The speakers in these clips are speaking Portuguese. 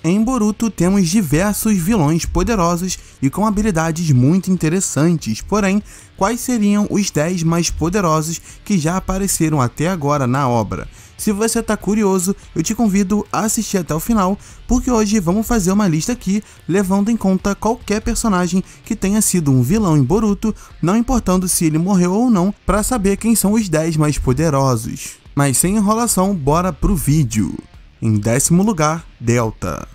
Em Boruto temos diversos vilões poderosos e com habilidades muito interessantes, porém, quais seriam os 10 mais poderosos que já apareceram até agora na obra? Se você tá curioso, eu te convido a assistir até o final, porque hoje vamos fazer uma lista aqui, levando em conta qualquer personagem que tenha sido um vilão em Boruto, não importando se ele morreu ou não, para saber quem são os 10 mais poderosos. Mas sem enrolação, bora pro vídeo. Em 10º lugar, Delta.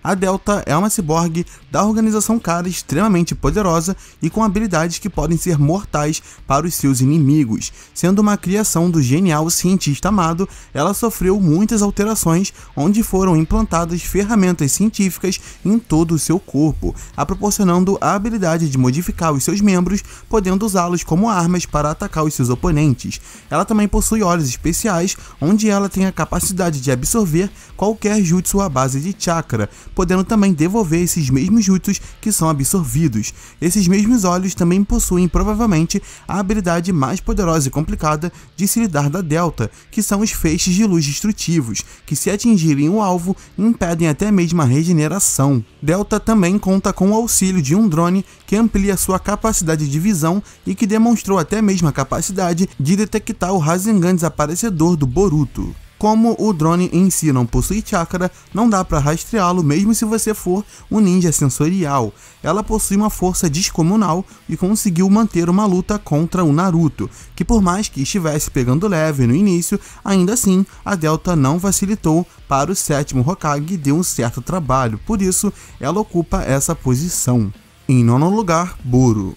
A Delta é uma ciborgue da organização Kara extremamente poderosa e com habilidades que podem ser mortais para os seus inimigos. Sendo uma criação do genial cientista Amado, ela sofreu muitas alterações onde foram implantadas ferramentas científicas em todo o seu corpo, a proporcionando a habilidade de modificar os seus membros, podendo usá-los como armas para atacar os seus oponentes. Ela também possui olhos especiais, onde ela tem a capacidade de absorver qualquer jutsu à base de chakra, podendo também devolver esses mesmos jutsus que são absorvidos. Esses mesmos olhos também possuem provavelmente a habilidade mais poderosa e complicada de se lidar da Delta, que são os feixes de luz destrutivos, que se atingirem o alvo, impedem até mesmo a regeneração. Delta também conta com o auxílio de um drone que amplia sua capacidade de visão e que demonstrou até mesmo a capacidade de detectar o Rasengan desaparecedor do Boruto. Como o drone em si não possui chakra, não dá para rastreá-lo mesmo se você for um ninja sensorial. Ela possui uma força descomunal e conseguiu manter uma luta contra o Naruto, que por mais que estivesse pegando leve no início, ainda assim a Delta não facilitou para o 7º Hokage e deu um certo trabalho, por isso ela ocupa essa posição. Em 9º lugar, Boro.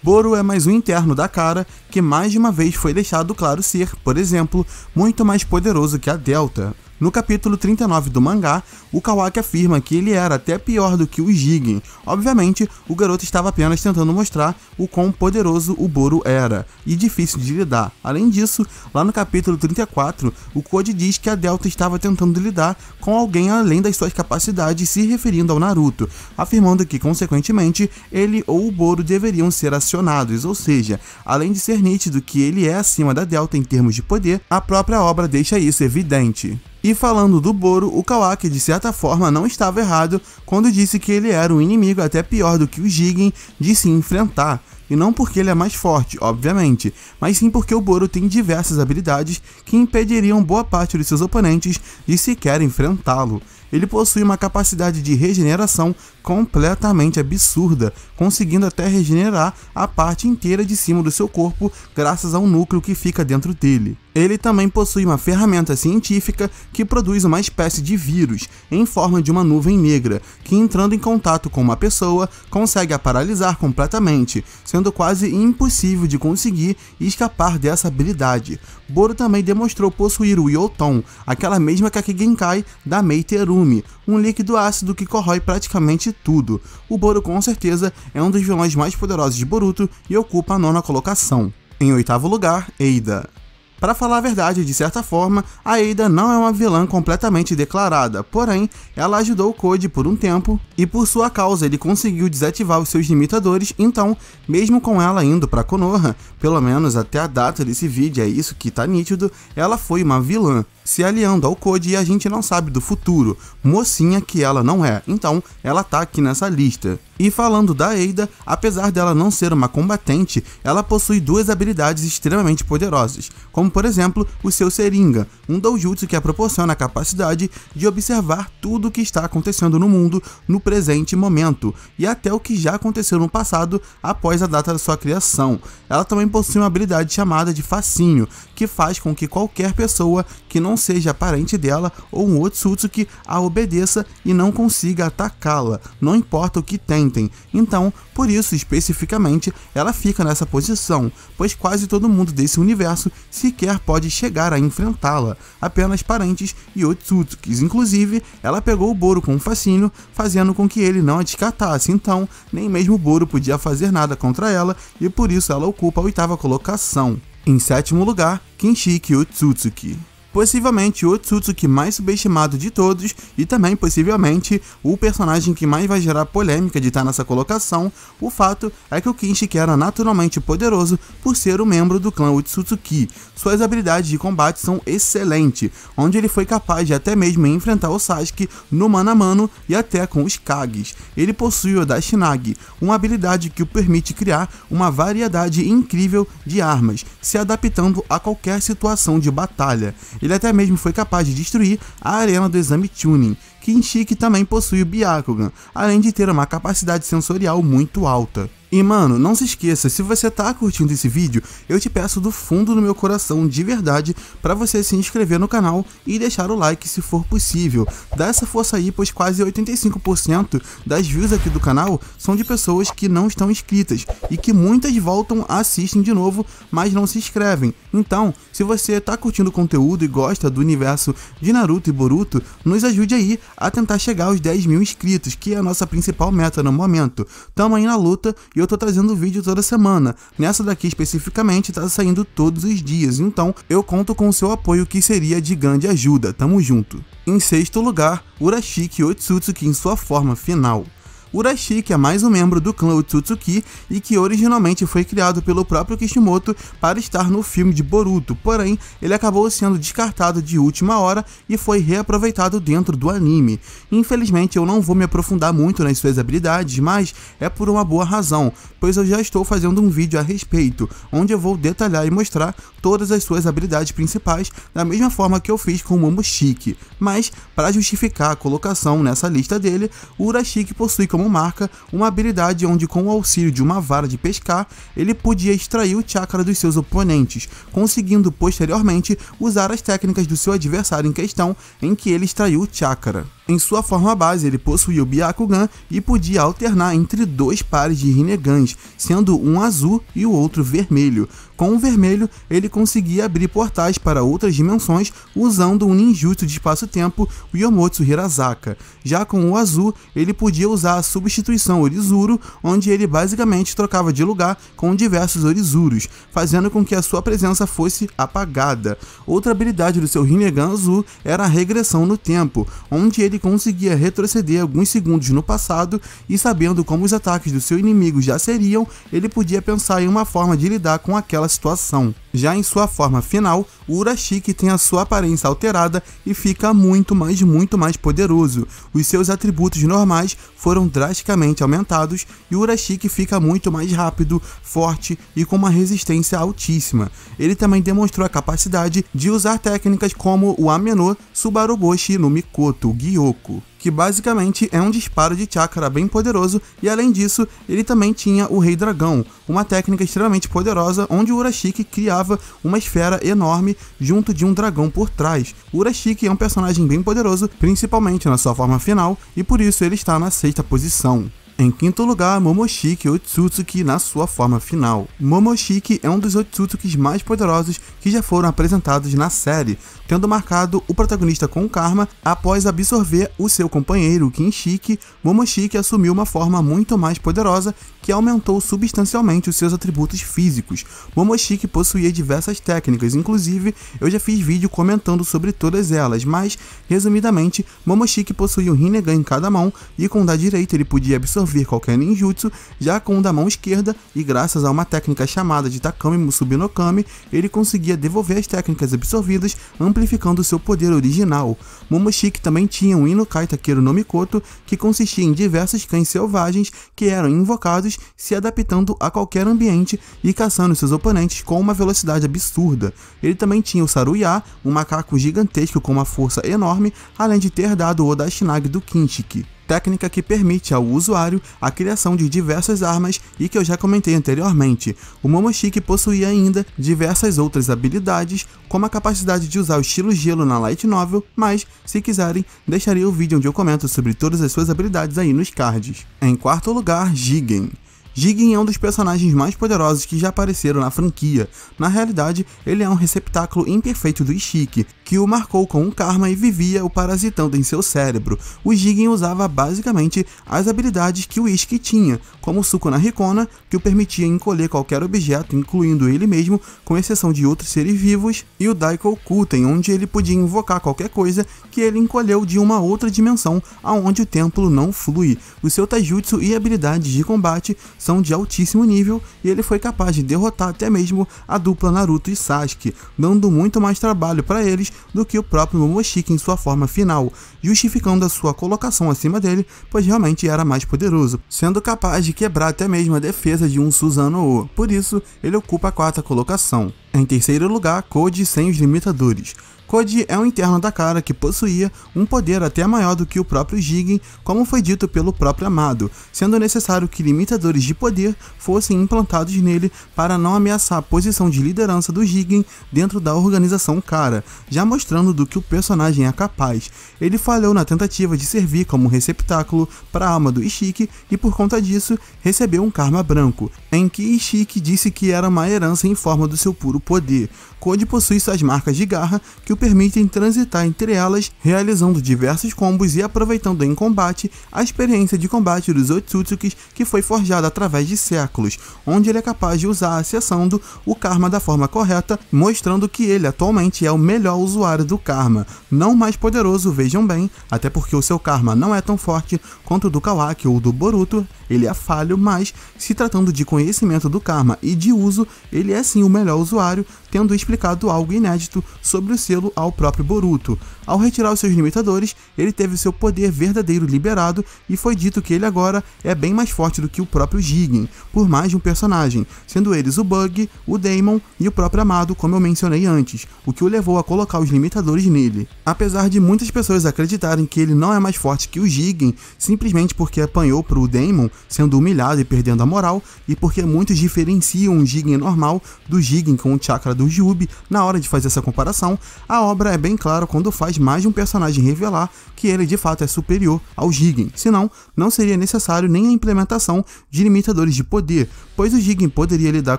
Boro é mais um interno da Kara que mais de uma vez foi deixado claro ser, por exemplo, muito mais poderoso que a Delta. No capítulo 39 do mangá, o Kawaki afirma que ele era até pior do que o Jigen. Obviamente, o garoto estava apenas tentando mostrar o quão poderoso o Boro era, e difícil de lidar. Além disso, lá no capítulo 34, o Code diz que a Delta estava tentando lidar com alguém além das suas capacidades, se referindo ao Naruto, afirmando que, consequentemente, ele ou o Boro deveriam ser acionados, ou seja, além de ser nítido que ele é acima da Delta em termos de poder, a própria obra deixa isso evidente. E falando do Boro, o Kawaki de certa forma não estava errado quando disse que ele era um inimigo até pior do que o Jigen de se enfrentar. E não porque ele é mais forte, obviamente, mas sim porque o Boro tem diversas habilidades que impediriam boa parte dos seus oponentes de sequer enfrentá-lo. Ele possui uma capacidade de regeneração completamente absurda, conseguindo até regenerar a parte inteira de cima do seu corpo graças ao núcleo que fica dentro dele. Ele também possui uma ferramenta científica que produz uma espécie de vírus em forma de uma nuvem negra, que entrando em contato com uma pessoa consegue a paralisar completamente, sendo quase impossível de conseguir escapar dessa habilidade. Boro também demonstrou possuir o Yoton, aquela mesma Kaki Genkai da Mei Terumi, um líquido ácido que corrói praticamente tudo. O Boro com certeza é um dos vilões mais poderosos de Boruto e ocupa a 9ª colocação. Em 8º lugar, Eida. Para falar a verdade, de certa forma, a Eida não é uma vilã completamente declarada, porém, ela ajudou o Code por um tempo e por sua causa ele conseguiu desativar os seus limitadores, então, mesmo com ela indo para Konoha, pelo menos até a data desse vídeo, é isso que tá nítido, ela foi uma vilã, se aliando ao Code e a gente não sabe do futuro, mocinha que ela não é, então ela tá aqui nessa lista. E falando da Eida, apesar dela não ser uma combatente, ela possui duas habilidades extremamente poderosas, como por exemplo o seu Seringa, um doujutsu que a proporciona a capacidade de observar tudo o que está acontecendo no mundo no presente momento, e até o que já aconteceu no passado após a data da sua criação. Ela também possui uma habilidade chamada de Fascínio, que faz com que qualquer pessoa que não seja parente dela ou um Otsutsuki a obedeça e não consiga atacá-la, não importa o que tentem. Então, por isso especificamente, ela fica nessa posição, pois quase todo mundo desse universo sequer pode chegar a enfrentá-la, apenas parentes e Otsutsukis. Inclusive, ela pegou o Boro com um fascínio, fazendo com que ele não a descartasse, então nem mesmo o Boro podia fazer nada contra ela e por isso ela ocupa a 8ª colocação. Em 7º lugar, Kinshiki Otsutsuki. Possivelmente o Otsutsuki mais subestimado de todos e também possivelmente o personagem que mais vai gerar polêmica de estar nessa colocação. O fato é que o Kinshiki era naturalmente poderoso por ser um membro do clã Otsutsuki. Suas habilidades de combate são excelentes, onde ele foi capaz de até mesmo enfrentar o Sasuke no mano a mano e até com os Kages. Ele possui o Dashinagi, uma habilidade que o permite criar uma variedade incrível de armas, se adaptando a qualquer situação de batalha. Ele até mesmo foi capaz de destruir a arena do exame Chunin. Kinshiki também possui o Byakugan, além de ter uma capacidade sensorial muito alta. E mano, não se esqueça, se você tá curtindo esse vídeo, eu te peço do fundo do meu coração, de verdade, para você se inscrever no canal e deixar o like se for possível. Dá essa força aí, pois quase 85% das views aqui do canal são de pessoas que não estão inscritas e que muitas voltam, assistem de novo, mas não se inscrevem. Então, se você tá curtindo o conteúdo e gosta do universo de Naruto e Boruto, nos ajude aí a tentar chegar aos 10 mil inscritos, que é a nossa principal meta no momento. Tamo aí na luta e eu tô trazendo vídeo toda semana. Nessa daqui especificamente tá saindo todos os dias, então eu conto com o seu apoio, que seria de grande ajuda. Tamo junto. Em sexto lugar, Urashiki Otsutsuki em sua forma final. Urashiki é mais um membro do clã Otsutsuki e que originalmente foi criado pelo próprio Kishimoto para estar no filme de Boruto, porém ele acabou sendo descartado de última hora e foi reaproveitado dentro do anime. Infelizmente eu não vou me aprofundar muito nas suas habilidades, mas é por uma boa razão, pois eu já estou fazendo um vídeo a respeito, onde eu vou detalhar e mostrar todas as suas habilidades principais, da mesma forma que eu fiz com o Momoshiki. Mas, para justificar a colocação nessa lista dele, o Urashiki possui como marca uma habilidade onde, com o auxílio de uma vara de pescar, ele podia extrair o chakra dos seus oponentes, conseguindo posteriormente usar as técnicas do seu adversário em questão em que ele extraiu o chakra. Em sua forma base, ele possuía o Byakugan e podia alternar entre dois pares de Rinegans, sendo um azul e o outro vermelho. Com o vermelho, ele conseguia abrir portais para outras dimensões usando um ninjutsu de espaço-tempo, o Yomotsu Hirazaka. Já com o azul, ele podia usar a substituição Orizuru, onde ele basicamente trocava de lugar com diversos Orizuros, fazendo com que a sua presença fosse apagada. Outra habilidade do seu Rinnegan azul era a regressão no tempo, onde ele conseguia retroceder alguns segundos no passado e, sabendo como os ataques do seu inimigo já seriam, ele podia pensar em uma forma de lidar com aquela situação. Já em sua forma final, o Urashiki tem a sua aparência alterada e fica muito mais poderoso. Os seus atributos normais foram drasticamente aumentados e o Urashiki fica muito mais rápido, forte e com uma resistência altíssima. Ele também demonstrou a capacidade de usar técnicas como o Ame-no Subaruboshi no Mikoto, o Gyoko, que basicamente é um disparo de chakra bem poderoso, e além disso, ele também tinha o Rei Dragão, uma técnica extremamente poderosa onde o Urashiki criava uma esfera enorme junto de um dragão por trás. O Urashiki é um personagem bem poderoso, principalmente na sua forma final, e por isso ele está na sexta posição. Em quinto lugar, Momoshiki Otsutsuki na sua forma final. Momoshiki é um dos Otsutsukis mais poderosos que já foram apresentados na série, tendo marcado o protagonista com karma. Após absorver o seu companheiro Kinshiki, Momoshiki assumiu uma forma muito mais poderosa que aumentou substancialmente os seus atributos físicos. Momoshiki possuía diversas técnicas, inclusive eu já fiz vídeo comentando sobre todas elas, mas resumidamente, Momoshiki possuía um Rinnegan em cada mão e com o da direita ele podia absorver qualquer ninjutsu, já com o da mão esquerda, e graças a uma técnica chamada de Takami Musubi no Kami, ele conseguia devolver as técnicas absorvidas, amplificando seu poder original. Momoshiki também tinha um Inukai Takeru no Mikoto, que consistia em diversos cães selvagens que eram invocados, se adaptando a qualquer ambiente e caçando seus oponentes com uma velocidade absurda. Ele também tinha o Saruya, um macaco gigantesco com uma força enorme, além de ter dado o Dashinagi do Kinshiki, técnica que permite ao usuário a criação de diversas armas e que eu já comentei anteriormente. O Momoshiki possuía ainda diversas outras habilidades, como a capacidade de usar o estilo gelo na Light Novel, mas, se quiserem, deixarei o vídeo onde eu comento sobre todas as suas habilidades aí nos cards. Em quarto lugar, Jigen. Jigen é um dos personagens mais poderosos que já apareceram na franquia. Na realidade, ele é um receptáculo imperfeito do Ishiki, que o marcou com um karma e vivia o parasitando em seu cérebro. O Jigen usava basicamente as habilidades que o Ishiki tinha, como o Sukuna Hikona, que o permitia encolher qualquer objeto, incluindo ele mesmo, com exceção de outros seres vivos, e o Daikoku-ten, onde ele podia invocar qualquer coisa que ele encolheu de uma outra dimensão, aonde o templo não flui. O seu taijutsu e habilidades de combate são de altíssimo nível, e ele foi capaz de derrotar até mesmo a dupla Naruto e Sasuke, dando muito mais trabalho para eles do que o próprio Momoshiki em sua forma final, justificando a sua colocação acima dele, pois realmente era mais poderoso, sendo capaz de quebrar até mesmo a defesa de um Susanoo. Por isso, ele ocupa a 4ª colocação. Em terceiro lugar, Koji sem os limitadores. Koji é um interno da cara que possuía um poder até maior do que o próprio Jigen, como foi dito pelo próprio Amado, sendo necessário que limitadores de poder fossem implantados nele para não ameaçar a posição de liderança do Jigen dentro da organização Cara, já mostrando do que o personagem é capaz. Ele falhou na tentativa de servir como receptáculo para a alma do Ishiki e por conta disso recebeu um karma branco, em que Ishiki disse que era uma herança em forma do seu puro poder. Koji possui suas marcas de garra que o permitem transitar entre elas, realizando diversos combos e aproveitando em combate a experiência de combate dos Otsutsukis que foi forjada através de séculos, onde ele é capaz de usar acessando o karma da forma correta, mostrando que ele atualmente é o melhor usuário do karma, não mais poderoso, vejam bem, até porque o seu karma não é tão forte quanto o do Kawaki ou do Boruto, ele é falho, mas se tratando de conhecimento do karma e de uso, ele é sim o melhor usuário, tendo explicado algo inédito sobre o selo ao próprio Boruto. Ao retirar os seus limitadores, ele teve seu poder verdadeiro liberado e foi dito que ele agora é bem mais forte do que o próprio Jigen, por mais de um personagem, sendo eles o Bug, o Daemon e o próprio Amado, como eu mencionei antes, o que o levou a colocar os limitadores nele. Apesar de muitas pessoas acreditarem que ele não é mais forte que o Jigen, simplesmente porque apanhou pro Daemon, sendo humilhado e perdendo a moral, e porque muitos diferenciam o Jigen normal do Jigen com o chakra do Kyuubi na hora de fazer essa comparação, a obra é bem clara quando faz mais de um personagem revelar que ele de fato é superior ao Jigen, senão não seria necessário nem a implementação de limitadores de poder, pois o Jigen poderia lidar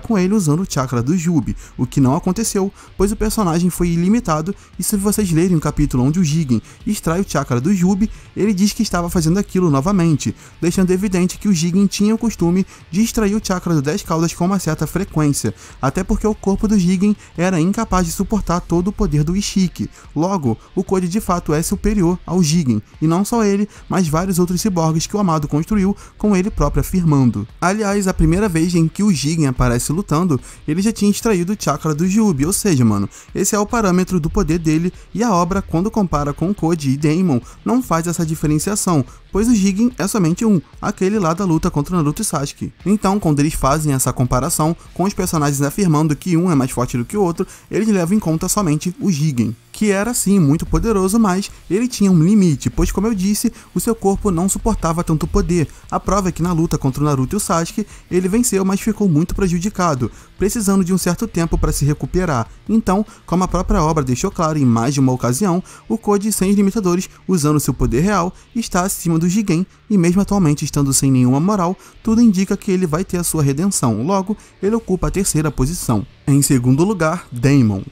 com ele usando o chakra do Kyuubi, o que não aconteceu, pois o personagem foi ilimitado, e se vocês lerem o capítulo onde o Jigen extrai o chakra do Kyuubi, ele diz que estava fazendo aquilo novamente, deixando evidente que o Jigen tinha o costume de extrair o chakra do 10 caudas com uma certa frequência, até porque o corpo do Jigen era incapaz de suportar todo o poder do Ishiki. Logo, o Koji de fato é superior ao Jigen, e não só ele, mas vários outros ciborgues que o Amado construiu, com ele próprio afirmando. Aliás, a primeira vez em que o Jigen aparece lutando, ele já tinha extraído o chakra do Kyuubi, ou seja, mano, esse é o parâmetro do poder dele, e a obra, quando compara com Koji e Daemon, não faz essa diferenciação, pois o Jigen é somente um, aquele lá da luta contra Naruto e Sasuke. Então, quando eles fazem essa comparação, com os personagens afirmando que um é mais forte do que o outro, eles levam em conta somente o Jigen, que era sim muito poderoso, mas ele tinha um limite, pois como eu disse, o seu corpo não suportava tanto poder. A prova é que na luta contra o Naruto e o Sasuke, ele venceu, mas ficou muito prejudicado, precisando de um certo tempo para se recuperar. Então, como a própria obra deixou claro em mais de uma ocasião, o Koji sem limitadores, usando seu poder real, está acima do Jigen, e mesmo atualmente estando sem nenhuma moral, tudo indica que ele vai ter a sua redenção, logo, ele ocupa a 3ª posição. Em segundo lugar, Daemon.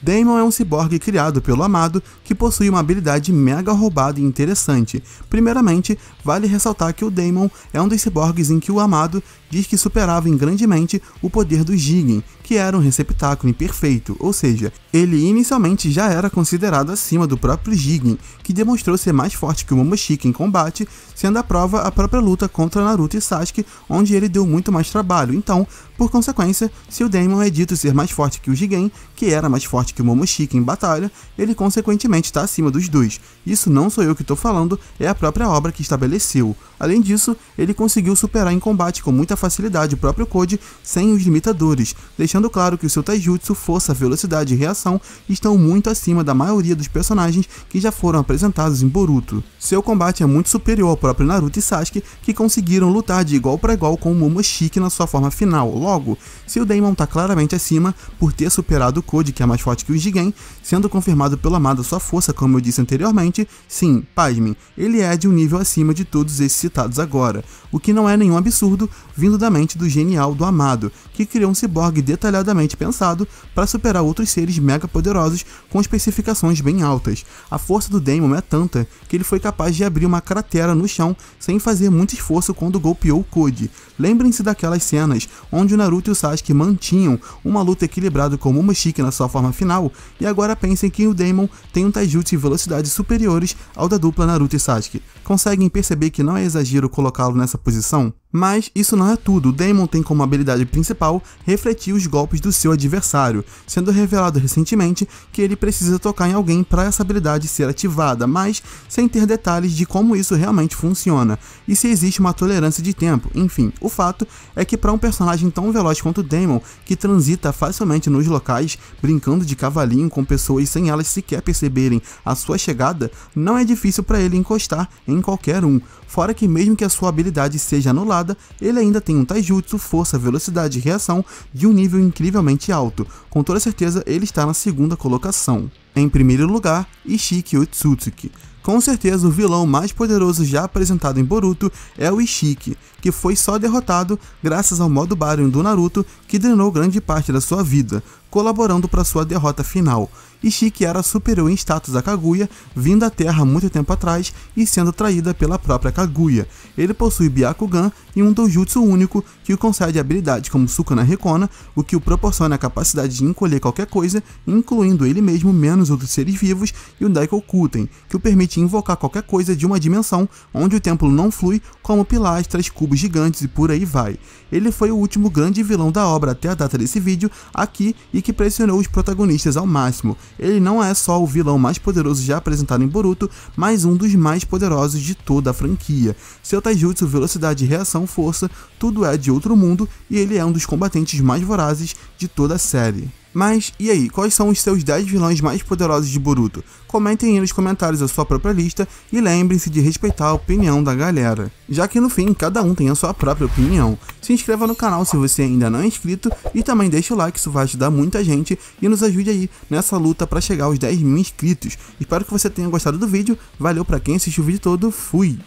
Daemon é um ciborgue criado pelo Amado que possui uma habilidade mega roubada e interessante. Primeiramente, vale ressaltar que o Daemon é um dos ciborgues em que o Amado diz que superava grandemente o poder do Jigen, que era um receptáculo imperfeito, ou seja, ele inicialmente já era considerado acima do próprio Jigen, que demonstrou ser mais forte que o Momoshiki em combate, sendo a prova a própria luta contra Naruto e Sasuke, onde ele deu muito mais trabalho. Então, por consequência, se o Daemon é dito ser mais forte que o Jigen, que era mais forte que o Momoshiki em batalha, ele consequentemente está acima dos dois. Isso não sou eu que estou falando, é a própria obra que estabeleceu. Além disso, ele conseguiu superar em combate com muita facilidade o próprio Koji sem os limitadores, deixando claro que o seu taijutsu, força, velocidade e reação estão muito acima da maioria dos personagens que já foram apresentados em Boruto. Seu combate é muito superior ao próprio Naruto e Sasuke, que conseguiram lutar de igual para igual com o Momoshiki na sua forma final. Logo, se o Daemon tá claramente acima por ter superado o Code, que é mais forte que o Jigen, sendo confirmado pelo Amado sua força, como eu disse anteriormente, sim, pasmem, ele é de um nível acima de todos esses citados agora, o que não é nenhum absurdo vindo da mente do genial do Amado, que criou um ciborgue detalhadamente pensado para superar outros seres mega poderosos com especificações bem altas. A força do Daemon é tanta que ele foi capaz de abrir uma cratera no chão sem fazer muito esforço quando golpeou o Code. Lembrem-se daquelas cenas onde o Naruto e o Sasuke mantinham uma luta equilibrada com o Momoshiki na sua forma final, e agora pensem que o Daemon tem um taijutsu e velocidade superiores ao da dupla Naruto e Sasuke. Conseguem perceber que não é exagero colocá-lo nessa posição? Mas isso não é tudo, o Daemon tem como habilidade principal refletir os golpes do seu adversário, sendo revelado recentemente que ele precisa tocar em alguém para essa habilidade ser ativada, mas sem ter detalhes de como isso realmente funciona, e se existe uma tolerância de tempo. Enfim, o fato é que para um personagem tão veloz quanto o Daemon, que transita facilmente nos locais, brincando de cavalinho com pessoas sem elas sequer perceberem a sua chegada, não é difícil para ele encostar em qualquer um. Fora que mesmo que a sua habilidade seja anulada, ele ainda tem um taijutsu, força, velocidade e reação de um nível incrivelmente alto. Com toda certeza ele está na segunda colocação. Em primeiro lugar, Ishiki Otsutsuki. Com certeza o vilão mais poderoso já apresentado em Boruto é o Ishiki, que foi só derrotado graças ao modo Baryon do Naruto, que drenou grande parte da sua vida, colaborando para sua derrota final. Ishiki era superior em status a Kaguya, vindo à Terra muito tempo atrás e sendo traída pela própria Kaguya. Ele possui Byakugan e um doujutsu único que o concede habilidades como Sukuna Rekona, o que o proporciona a capacidade de encolher qualquer coisa, incluindo ele mesmo menos outros seres vivos, e o Daikokuten, que o permite invocar qualquer coisa de uma dimensão onde o templo não flui, como pilastras, cubos gigantes e por aí vai. Ele foi o último grande vilão da obra até a data desse vídeo aqui e que pressionou os protagonistas ao máximo. Ele não é só o vilão mais poderoso já apresentado em Boruto, mas um dos mais poderosos de toda a franquia. Seu taijutsu, velocidade, reação, força, tudo é de outro mundo e ele é um dos combatentes mais vorazes de toda a série. Mas, e aí, quais são os seus 10 vilões mais poderosos de Boruto? Comentem aí nos comentários a sua própria lista e lembrem-se de respeitar a opinião da galera, já que no fim, cada um tem a sua própria opinião. Se inscreva no canal se você ainda não é inscrito e também deixa o like, isso vai ajudar muita gente e nos ajude aí nessa luta para chegar aos 10.000 inscritos. Espero que você tenha gostado do vídeo, valeu pra quem assistiu o vídeo todo, fui!